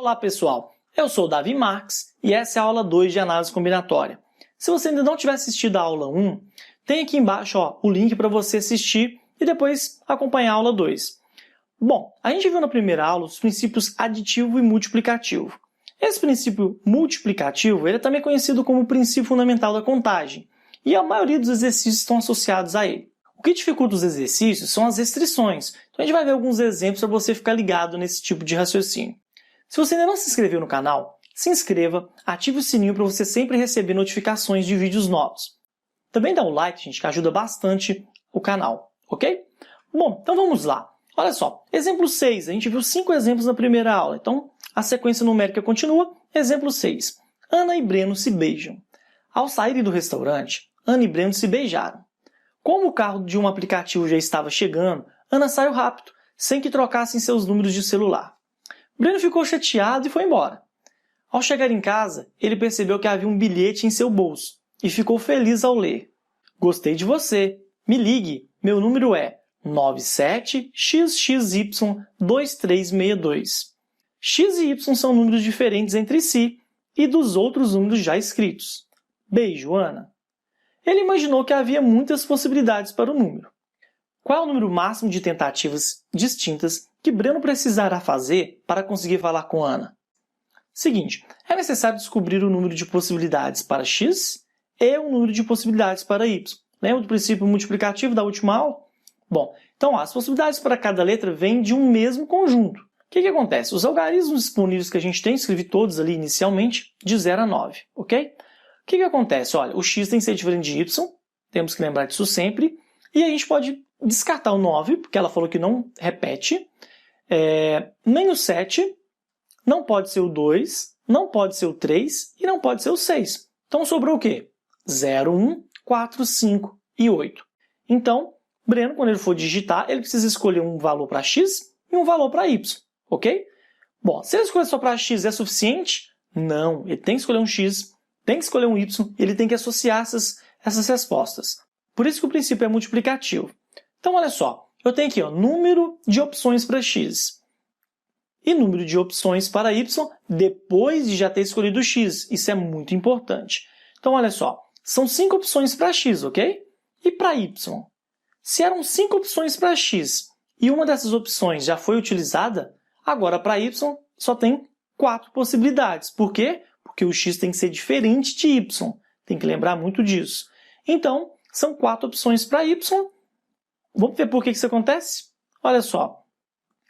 Olá pessoal, eu sou o Davi Marques e essa é a aula 2 de análise combinatória. Se você ainda não tiver assistido a aula 1, tem aqui embaixo o link para você assistir e depois acompanhar a aula 2. Bom, a gente viu na primeira aula os princípios aditivo e multiplicativo. Esse princípio multiplicativo ele é também conhecido como o princípio fundamental da contagem e a maioria dos exercícios estão associados a ele. O que dificulta os exercícios são as restrições, então a gente vai ver alguns exemplos para você ficar ligado nesse tipo de raciocínio. Se você ainda não se inscreveu no canal, se inscreva, ative o sininho para você sempre receber notificações de vídeos novos. Também dá um like, gente, que ajuda bastante o canal, ok? Bom, então vamos lá. Olha só, exemplo 6, a gente viu 5 exemplos na primeira aula, então a sequência numérica continua. Exemplo 6, Ana e Breno se beijam. Ao saírem do restaurante, Ana e Breno se beijaram. Como o carro de um aplicativo já estava chegando, Ana saiu rápido, sem que trocassem seus números de celular. Breno ficou chateado e foi embora. Ao chegar em casa, ele percebeu que havia um bilhete em seu bolso e ficou feliz ao ler. Gostei de você. Me ligue. Meu número é 97XXY2362. X e Y são números diferentes entre si e dos outros números já escritos. Beijo, Ana. Ele imaginou que havia muitas possibilidades para o número. Qual é o número máximo de tentativas distintas que Breno precisará fazer para conseguir falar com Ana? Seguinte, é necessário descobrir o número de possibilidades para x e o número de possibilidades para y. Lembra do princípio multiplicativo da última aula? Bom, então as possibilidades para cada letra vêm de um mesmo conjunto. O que acontece? Os algarismos disponíveis que a gente tem, escrevi todos ali inicialmente, de 0 a 9, ok? O que acontece? Olha, o x tem que ser diferente de y, temos que lembrar disso sempre, e a gente pode descartar o 9, porque ela falou que não repete, nem o 7, não pode ser o 2, não pode ser o 3 e não pode ser o 6. Então sobrou o quê? 0, 1, 4, 5 e 8. Então, Breno, quando ele for digitar, ele precisa escolher um valor para x e um valor para y, ok? Bom, se ele escolher só para x é suficiente? Não, ele tem que escolher um x, tem que escolher um y, ele tem que associar essas respostas. Por isso que o princípio é multiplicativo. Então, olha só, eu tenho aqui número de opções para x e número de opções para y depois de já ter escolhido x. Isso é muito importante. Então, olha só, são 5 opções para x, ok? E para y? Se eram 5 opções para x e uma dessas opções já foi utilizada, agora para y só tem 4 possibilidades. Por quê? Porque o x tem que ser diferente de y. Tem que lembrar muito disso. Então, são 4 opções para y. Vamos ver por que isso acontece? Olha só,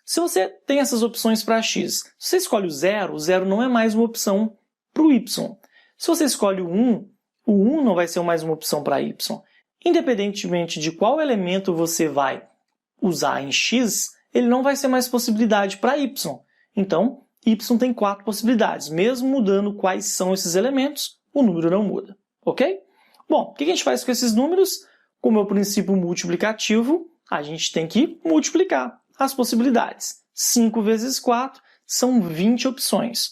se você tem essas opções para x, se você escolhe o 0 não é mais uma opção para o y. Se você escolhe o 1 não vai ser mais uma opção para y. Independentemente de qual elemento você vai usar em x, ele não vai ser mais possibilidade para y. Então, y tem 4 possibilidades. Mesmo mudando quais são esses elementos, o número não muda. Ok? Bom, o que a gente faz com esses números? Como é o princípio multiplicativo, a gente tem que multiplicar as possibilidades. 5 vezes 4 são 20 opções.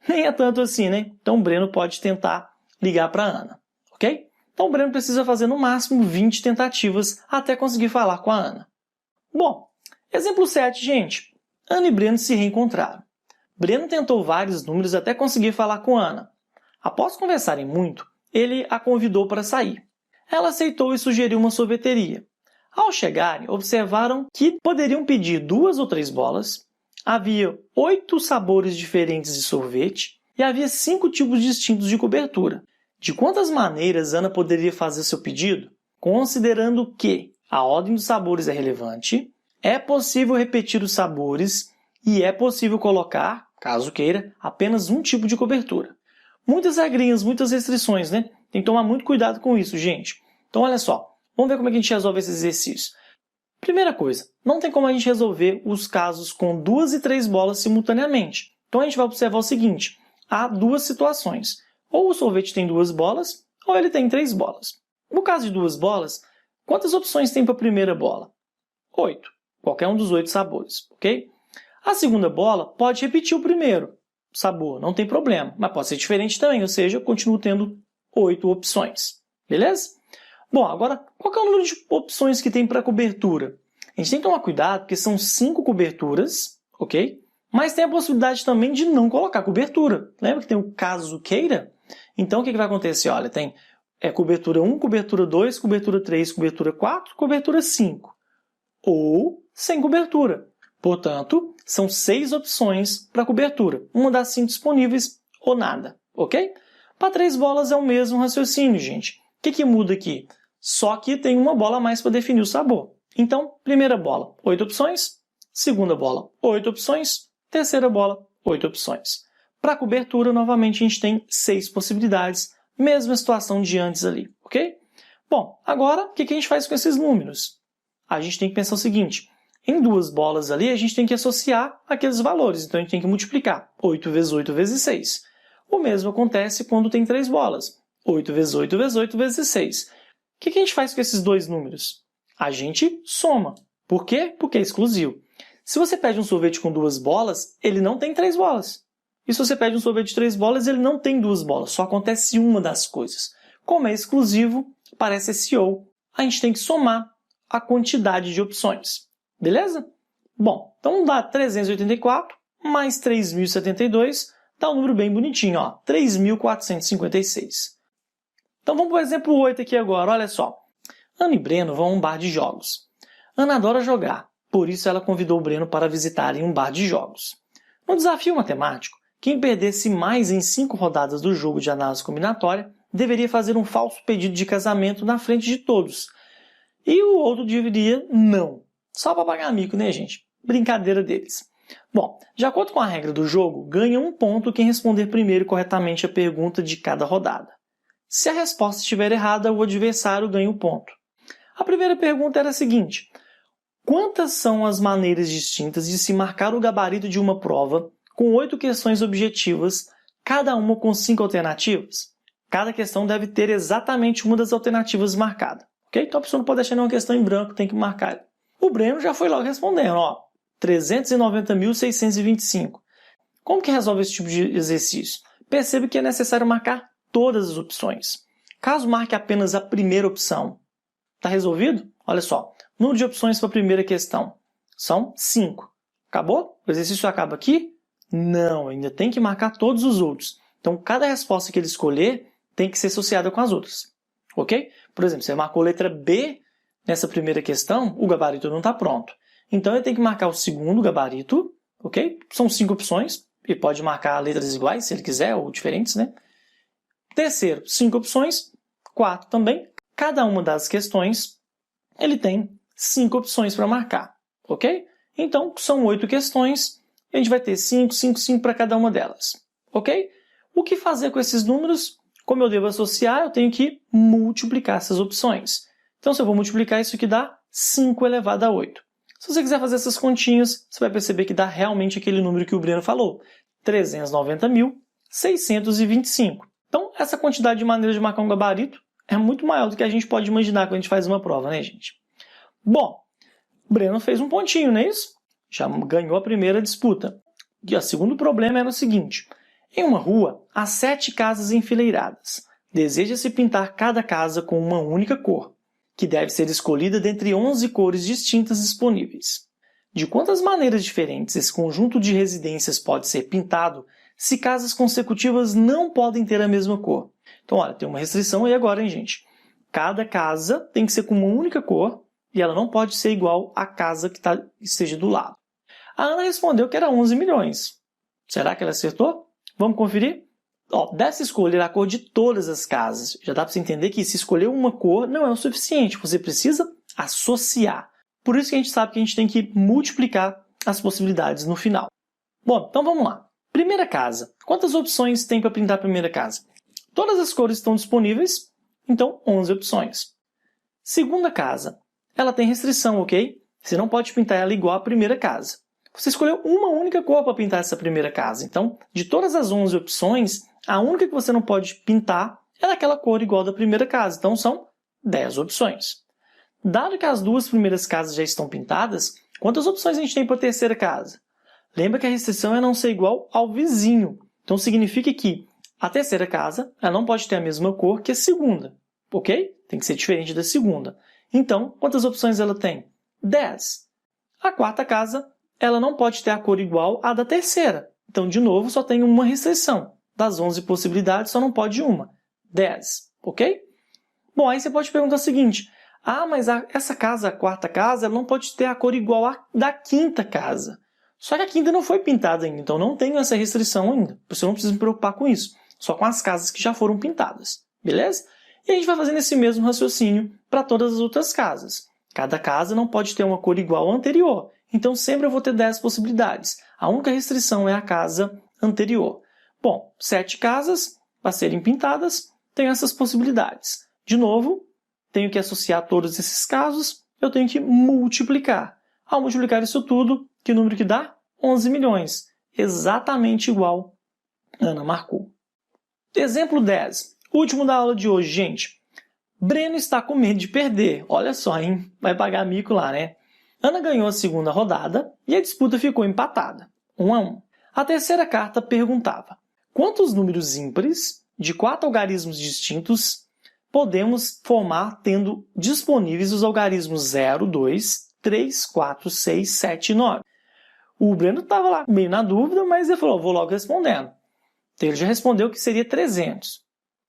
Nem é tanto assim, né? Então, o Breno pode tentar ligar para a Ana. Ok? Então, o Breno precisa fazer no máximo 20 tentativas até conseguir falar com a Ana. Bom, exemplo 7, gente. Ana e Breno se reencontraram. Breno tentou vários números até conseguir falar com a Ana. Após conversarem muito, ele a convidou para sair. Ela aceitou e sugeriu uma sorveteria. Ao chegarem, observaram que poderiam pedir 2 ou 3 bolas, havia 8 sabores diferentes de sorvete e havia 5 tipos distintos de cobertura. De quantas maneiras Ana poderia fazer seu pedido? Considerando que a ordem dos sabores é relevante, é possível repetir os sabores e é possível colocar, caso queira, apenas um tipo de cobertura. Muitas regrinhas, muitas restrições, né? Tem que tomar muito cuidado com isso, gente. Então, olha só. Vamos ver como é que a gente resolve esse exercício. Primeira coisa, não tem como a gente resolver os casos com 2 e 3 bolas simultaneamente. Então, a gente vai observar o seguinte. Há 2 situações. Ou o sorvete tem 2 bolas, ou ele tem 3 bolas. No caso de 2 bolas, quantas opções tem para a primeira bola? 8. Qualquer um dos 8 sabores, ok? A segunda bola pode repetir o primeiro sabor, não tem problema. Mas pode ser diferente também, ou seja, eu continuo tendo 8 opções. Beleza? Bom, agora, qual é o número de opções que tem para cobertura? A gente tem que tomar cuidado, porque são 5 coberturas, ok? Mas tem a possibilidade também de não colocar cobertura. Lembra que tem o caso queira? Então, o que vai acontecer? Olha, tem cobertura 1, cobertura 2, cobertura 3, cobertura 4, cobertura 5. Ou sem cobertura. Portanto, são 6 opções para cobertura. Uma das 5 disponíveis ou nada, ok? Para 3 bolas é o mesmo raciocínio, gente. O que muda aqui? Só que tem uma bola a mais para definir o sabor. Então, primeira bola, 8 opções. Segunda bola, 8 opções. Terceira bola, 8 opções. Para cobertura, novamente, a gente tem 6 possibilidades. Mesma situação de antes ali, ok? Bom, agora, o que a gente faz com esses números? A gente tem que pensar o seguinte. Em 2 bolas ali, a gente tem que associar aqueles valores. Então, a gente tem que multiplicar 8 vezes 8 vezes 6. O mesmo acontece quando tem 3 bolas. 8 vezes 8 vezes 8 vezes 6. O que a gente faz com esses dois números? A gente soma. Por quê? Porque é exclusivo. Se você pede um sorvete com 2 bolas, ele não tem 3 bolas. E se você pede um sorvete de 3 bolas, ele não tem 2 bolas. Só acontece uma das coisas. Como é exclusivo, parece esse ou, a gente tem que somar a quantidade de opções. Beleza? Bom, então dá 384 mais 3.072, dá um número bem bonitinho, ó, 3.456. Então vamos para o exemplo 8 aqui agora, olha só. Ana e Breno vão a um bar de jogos. Ana adora jogar, por isso ela convidou o Breno para visitarem um bar de jogos. No desafio matemático, quem perdesse mais em 5 rodadas do jogo de análise combinatória deveria fazer um falso pedido de casamento na frente de todos. E o outro diria não. Só para pagar mico, né, gente? Brincadeira deles. Bom, de acordo com a regra do jogo, ganha 1 ponto quem responder primeiro corretamente a pergunta de cada rodada. Se a resposta estiver errada, o adversário ganha 1 ponto. A primeira pergunta era a seguinte: quantas são as maneiras distintas de se marcar o gabarito de uma prova com 8 questões objetivas, cada uma com 5 alternativas? Cada questão deve ter exatamente uma das alternativas marcada. Okay? Então a pessoa não pode deixar nenhuma questão em branco, tem que marcar. O Breno já foi logo respondendo, ó, 390.625. Como que resolve esse tipo de exercício? Percebe que é necessário marcar todas as opções. Caso marque apenas a primeira opção, está resolvido? Olha só, número de opções para a primeira questão são 5. Acabou? O exercício acaba aqui? Não, ainda tem que marcar todos os outros. Então, cada resposta que ele escolher tem que ser associada com as outras. Ok? Por exemplo, você marcou letra B nessa primeira questão, o gabarito não está pronto. Então, ele tem que marcar o segundo gabarito, ok? São 5 opções, e pode marcar letras iguais, se ele quiser, ou diferentes, né? Terceiro, 5 opções, 4 também. Cada uma das questões, ele tem 5 opções para marcar, ok? Então, são 8 questões, a gente vai ter 5, 5, 5 para cada uma delas, ok? O que fazer com esses números? Como eu devo associar, eu tenho que multiplicar essas opções. Então, se eu vou multiplicar, isso aqui dá 5 elevado a 8. Se você quiser fazer essas continhas, você vai perceber que dá realmente aquele número que o Breno falou, 390.625. Então, essa quantidade de maneiras de marcar um gabarito é muito maior do que a gente pode imaginar quando a gente faz uma prova, né, gente? Bom, o Breno fez um pontinho, não é isso? Já ganhou a primeira disputa. E o segundo problema era o seguinte: em uma rua, há 7 casas enfileiradas. Deseja-se pintar cada casa com uma única cor, que deve ser escolhida dentre 11 cores distintas disponíveis. De quantas maneiras diferentes esse conjunto de residências pode ser pintado se casas consecutivas não podem ter a mesma cor? Então, olha, tem uma restrição aí agora, hein, gente? Cada casa tem que ser com uma única cor e ela não pode ser igual à casa que esteja do lado. A Ana respondeu que era 11 milhões. Será que ela acertou? Vamos conferir? Ó, deve-se escolher a cor de todas as casas. Já dá para você entender que se escolher uma cor não é o suficiente. Você precisa associar. Por isso que a gente sabe que a gente tem que multiplicar as possibilidades no final. Bom, então vamos lá. Primeira casa. Quantas opções tem para pintar a primeira casa? Todas as cores estão disponíveis, então 11 opções. Segunda casa. Ela tem restrição, ok? Você não pode pintar ela igual à primeira casa. Você escolheu uma única cor para pintar essa primeira casa. Então, de todas as 11 opções, a única que você não pode pintar é daquela cor igual da primeira casa. Então, são 10 opções. Dado que as 2 primeiras casas já estão pintadas, quantas opções a gente tem para a terceira casa? Lembra que a restrição é não ser igual ao vizinho. Então, significa que a terceira casa ela não pode ter a mesma cor que a segunda. Ok? Tem que ser diferente da segunda. Então, quantas opções ela tem? 10. A quarta casa ela não pode ter a cor igual à da terceira. Então, de novo, só tem uma restrição. Das 11 possibilidades, só não pode uma. 10, ok? Bom, aí você pode perguntar o seguinte, mas essa casa, a quarta casa, ela não pode ter a cor igual à da quinta casa. Só que a quinta não foi pintada ainda, então não tenho essa restrição ainda. Você não precisa me preocupar com isso. Só com as casas que já foram pintadas, beleza? E a gente vai fazendo esse mesmo raciocínio para todas as outras casas. Cada casa não pode ter uma cor igual à anterior, então sempre eu vou ter 10 possibilidades. A única restrição é a casa anterior. Bom, 7 casas para serem pintadas, tenho essas possibilidades. De novo, tenho que associar todos esses casos, eu tenho que multiplicar. Ao multiplicar isso tudo, que número que dá? 11 milhões. Exatamente igual Ana marcou. Exemplo 10. Último da aula de hoje, gente. Breno está com medo de perder. Olha só, hein? Vai pagar mico lá, né? Ana ganhou a segunda rodada e a disputa ficou empatada, 1-1. A terceira carta perguntava: quantos números ímpares de 4 algarismos distintos podemos formar tendo disponíveis os algarismos 0, 2, 3, 4, 6, 7 e 9? O Breno estava lá meio na dúvida, mas ele falou, vou logo respondendo. Então ele já respondeu que seria 300.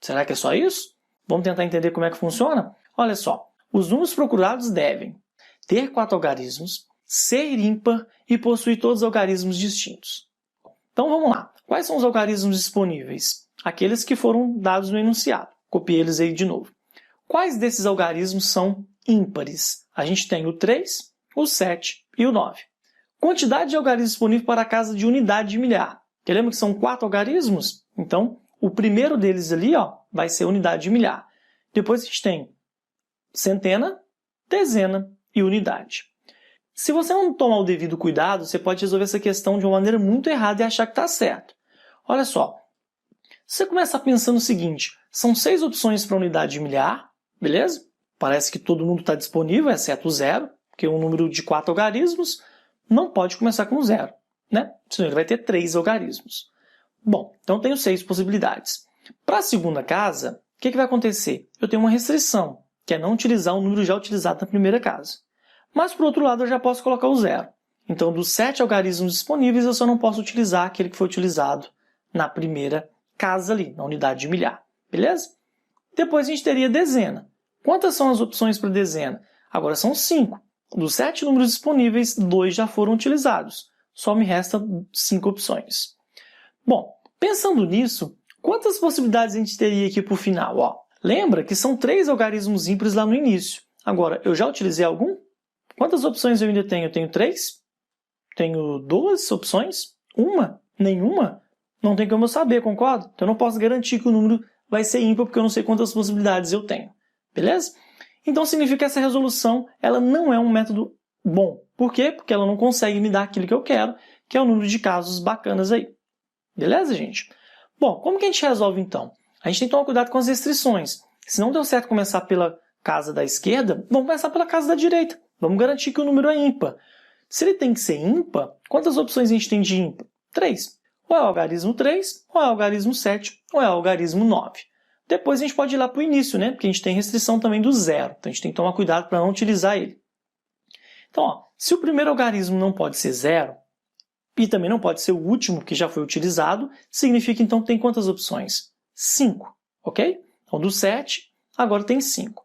Será que é só isso? Vamos tentar entender como é que funciona? Olha só, os números procurados devem ter 4 algarismos, ser ímpar e possuir todos os algarismos distintos. Então vamos lá. Quais são os algarismos disponíveis? Aqueles que foram dados no enunciado. Copiei eles aí de novo. Quais desses algarismos são ímpares? A gente tem o 3, o 7 e o 9. Quantidade de algarismos disponível para a casa de unidade de milhar. Porque lembra que são 4 algarismos? Então, o primeiro deles ali vai ser unidade de milhar. Depois a gente tem centena, dezena e unidade. Se você não tomar o devido cuidado, você pode resolver essa questão de uma maneira muito errada e achar que está certo. Olha só, você começa pensando o seguinte, são 6 opções para unidade de milhar, beleza? Parece que todo mundo está disponível, exceto o 0, porque um número de 4 algarismos não pode começar com 0, né? Senão ele vai ter 3 algarismos. Bom, então eu tenho 6 possibilidades. Para a segunda casa, o que vai acontecer? Eu tenho uma restrição, que é não utilizar o número já utilizado na primeira casa. Mas, por outro lado, eu já posso colocar o 0. Então, dos 7 algarismos disponíveis, eu só não posso utilizar aquele que foi utilizado na primeira casa ali, na unidade de milhar. Beleza? Depois a gente teria dezena. Quantas são as opções para dezena? Agora são 5. Dos 7 números disponíveis, 2 já foram utilizados. Só me restam 5 opções. Bom, pensando nisso, quantas possibilidades a gente teria aqui para o final? Lembra que são 3 algarismos ímpares lá no início. Agora, eu já utilizei algum? Quantas opções eu ainda tenho? Eu tenho 3? Tenho 2 opções? Uma? Nenhuma? Não tem como eu saber, concorda? Então eu não posso garantir que o número vai ser ímpar porque eu não sei quantas possibilidades eu tenho. Beleza? Então significa que essa resolução ela não é um método bom. Por quê? Porque ela não consegue me dar aquilo que eu quero, que é o número de casos bacanas aí. Beleza, gente? Bom, como que a gente resolve então? A gente tem que tomar cuidado com as restrições. Se não deu certo começar pela casa da esquerda, vamos começar pela casa da direita. Vamos garantir que o número é ímpar. Se ele tem que ser ímpar, quantas opções a gente tem de ímpar? 3. Ou é o algarismo 3, ou é o algarismo 7, ou é o algarismo 9. Depois a gente pode ir lá para o início, né? Porque a gente tem restrição também do 0. Então a gente tem que tomar cuidado para não utilizar ele. Então, se o primeiro algarismo não pode ser 0, e também não pode ser o último que já foi utilizado, significa então que tem quantas opções? 5, ok? Então do 7, agora tem 5.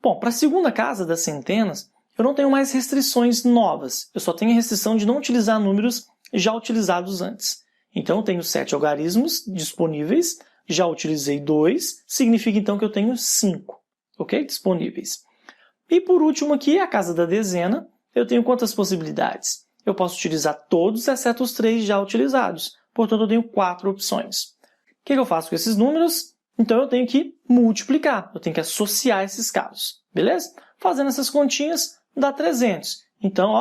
Bom, para a segunda casa das centenas, eu não tenho mais restrições novas. Eu só tenho a restrição de não utilizar números já utilizados antes. Então eu tenho 7 algarismos disponíveis, já utilizei 2, significa então que eu tenho 5, ok? Disponíveis. E por último aqui, a casa da dezena, eu tenho quantas possibilidades? Eu posso utilizar todos, exceto os 3 já utilizados. Portanto, eu tenho 4 opções. O que eu faço com esses números? Então, eu tenho que multiplicar. Eu tenho que associar esses casos. Beleza? Fazendo essas continhas, dá 300. Então,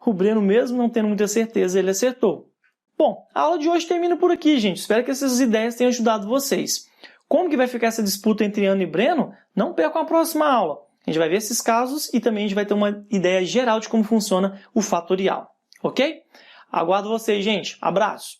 o Breno mesmo não tendo muita certeza, ele acertou. Bom, a aula de hoje termina por aqui, gente. Espero que essas ideias tenham ajudado vocês. Como que vai ficar essa disputa entre Ana e Breno? Não percam a próxima aula. A gente vai ver esses casos e também a gente vai ter uma ideia geral de como funciona o fatorial. Ok? Aguardo vocês, gente. Abraço!